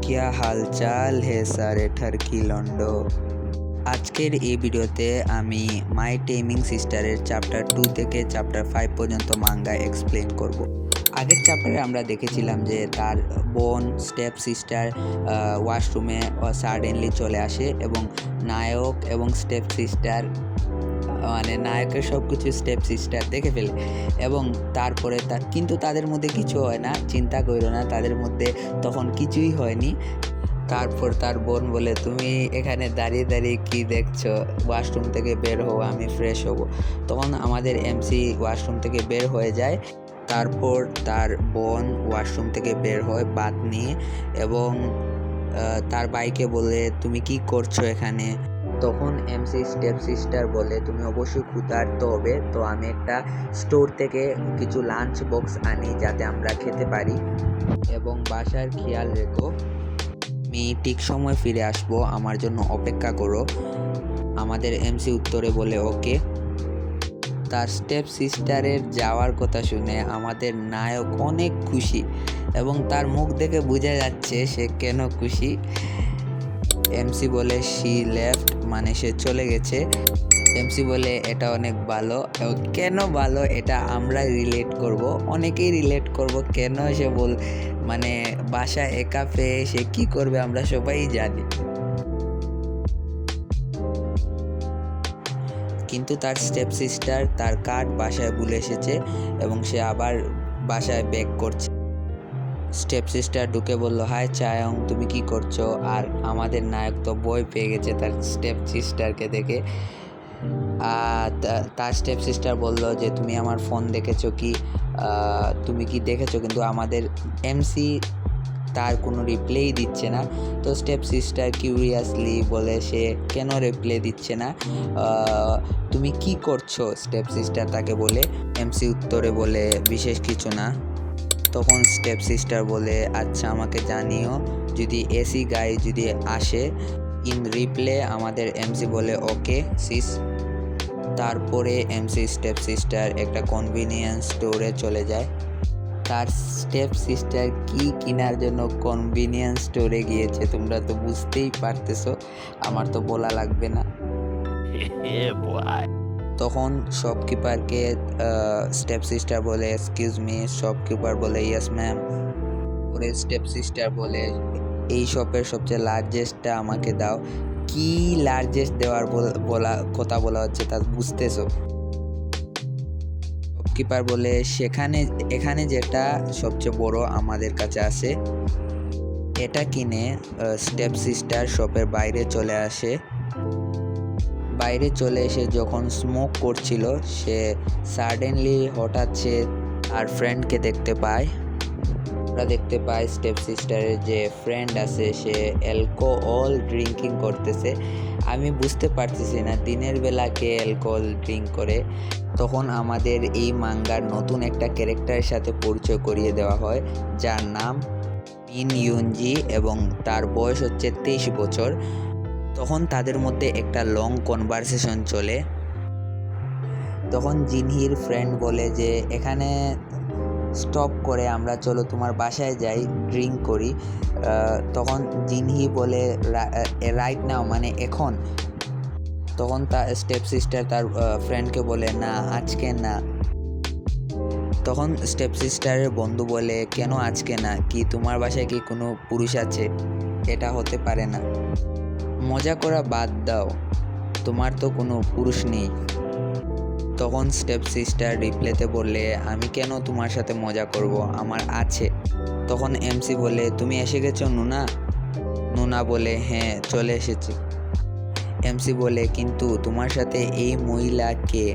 क्या हालचाल है सारे ठरकी लंडो। আজকের এই ভিডিওতে আমি মাই টেমিং সিস্টারের চ্যাপ্টার 2 থেকে চ্যাপ্টার 5 পর্যন্ত মাঙ্গা এক্সপ্লেন করব। আগের চ্যাপ্টারে আমরা দেখেছিলাম যে তার বোন স্টেপ সিস্টার ওয়াশরুমে সাডেনলি চলে আসে এবং নায়ক এবং স্টেপ সিস্টার মানে নায়কের সব কিছু স্টেপ সিস্টার দেখে ফেলে এবং তারপরে কিন্তু তাদের মধ্যে কিছু হয় না, চিন্তা করো না, তাদের মধ্যে তখন কিছুই হয়নি। তারপর তার বোন বলে, তুমি এখানে দাঁড়িয়ে দাঁড়িয়ে কি দেখছো, ওয়াশরুম থেকে বের হও, আমি ফ্রেশ হব। তখন আমাদের এমসি ওয়াশরুম থেকে বের হয়ে যায়। তারপর তার বোন ওয়াশরুম থেকে বের হয় বাত নিয়ে এবং তার বাইকে বলে, তুমি কি করছো এখানে। তখন এমসি স্টেপ সিস্টার বলে, তুমি অবশ্যই ক্ষুধার্ত হবে, তো আমি একটা স্টোর থেকে কিছু লাঞ্চ বক্স আনি যাতে আমরা খেতে পারি এবং বাসার খেয়াল রেখো, আমি ঠিক সময় ফিরে আসবো, আমার জন্য অপেক্ষা করো। আমাদের এমসি উত্তরে বলে ওকে। তার স্টেপ সিস্টারের যাওয়ার কথা শুনে আমাদের নায়ক অনেক খুশি এবং তার মুখ দেখে বোঝা যাচ্ছে সে কেন খুশি। এমসি বলে শি লেফট, মানে সে চলে গেছে। এমসি বলে এটা অনেক ভালো। কেন ভালো এটা আমরা রিলেট করব, অনেকেই রিলেট করব। কেন সে মানে বাসা একা পেয়ে সে কি করবে আমরা সবাই জানি, কিন্তু তার স্টেপ সিস্টার তার কার্ড বাসায় ভুলে এসেছে এবং সে আবার বাসায় ব্যাক করছে। স্টেপ সিস্টার ঢুকে বলল, হাই চায়ং, তুমি কি করছো? আর আমাদের নায়ক তো ভয় পেয়ে গেছে তার স্টেপ সিস্টারকে দেখে। তার স্টেপ সিস্টার বলল যে তুমি আমার ফোন দেখেছো কি, তুমি কি দেখেছো? কিন্তু আমাদের এমসি তার কোনো রিপ্লাই দিচ্ছে না। তো স্টেপ সিস্টার কিউরিয়াসলি বলে সে কেন রিপ্লাই দিচ্ছে না, তুমি কি করছো? স্টেপ সিস্টার তাকে বলে। এমসি উত্তরে বলে বিশেষ কিছু না। তখন স্টেপ সিস্টার বলে, আচ্ছা আমাকে জানিও যদি এসি গাই যদি আসে। ইন রিপ্লে আমাদের এমসি বলে ওকে সিস। তারপরে এমসি স্টেপ সিস্টার একটা কনভিনিয়েন্স স্টোরে চলে যায়। তার স্টেপ সিস্টার কি কেনার জন্য কনভিনিয়েন্স স্টোরে গিয়েছে তোমরা তো বুঝতেই পারতেছো, আমার তো বলা লাগবে না। তখন শপকিপারকে স্টেপ সিস্টার বলে এক্সকিউজ মি, শপকিপার বলে ইয়েস ম্যাম। ওরে স্টেপ সিস্টার বলে, এই শপের সবচেয়ে লার্জেস্টটা আমাকে দাও। কি লার্জেস্ট দেওয়ার কথা বলা হচ্ছে তা বুঝতেছো? শপকিপার বলে, এখানে যেটা সবচেয়ে বড় আমাদের কাছে আছে। এটা কিনে স্টেপ সিস্টার শপের বাইরে চলে আসে। বাইরে চলে এসে যখন স্মোক করছিল সে সাডেনলি হঠাৎ সে আর ফ্রেন্ডকে দেখতে পায়। আমরা দেখতে পাই স্টেপ সিস্টারের যে ফ্রেন্ড আছে সে অ্যালকোহল ড্রিঙ্কিং করতেছে। আমি বুঝতে পারতেছি না দিনের বেলা কে অ্যালকোহল ড্রিঙ্ক করে। তখন আমাদের এই মাঙ্গার নতুন একটা ক্যারেক্টারের সাথে পরিচয় করিয়ে দেওয়া হয় যার নাম মিন ইউনজি এবং তার বয়স হচ্ছে 23 বছর। তখন তাদের মধ্যে একটা লং কনভারসেশন চলে। তখন জিনহির ফ্রেন্ড বলে যে এখানে স্টপ করে আমরা চলো তোমার বাসায় যাই, ড্রিঙ্ক করি। তখন জিনহি বলে রাইট নাও, মানে এখন। তখন তার স্টেপ সিস্টার তার ফ্রেন্ডকে বলে না আজকে না। তখন স্টেপ সিস্টারের বন্ধু বলে, কেন আজকে না? কি তোমার বাসায় কি কোনো পুরুষ আছে? এটা হতে পারে না, মজা করা বাদ দাও, তোমার তো কোনো পুরুষ নেই। তখন স্টেপ সিস্টার রিপ্লেতে বললে, আমি কেন তোমার সাথে মজা করব, আমার আছে। তখন এমসি বলে, তুমি এসে গেছো নুনা? নুনা বলে, হ্যাঁ চলে এসেছি। এমসি বলে, কিন্তু তোমার সাথে এই মহিলা কে?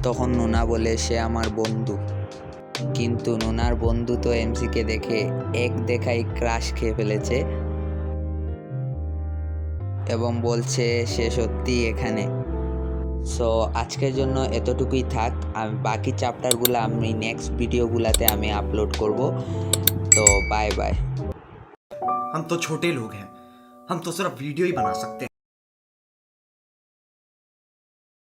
তখন নুনা বলে, সে আমার বন্ধু। কিন্তু নুনার বন্ধু তো এমসিকে দেখে এক দেখাই ক্রাশ খেয়ে ফেলেছে এবং বলছে সে সত্যি এখানে। সো আজকের জন্য এতটুকুই থাক, আমি বাকি চ্যাপ্টারগুলো আমি নেক্সট ভিডিওগুলোতে আমি আপলোড করব। তো বাই বাই। हम तो छोटे लोग हैं, हम तो सिर्फ वीडियो ही बना सकते हैं।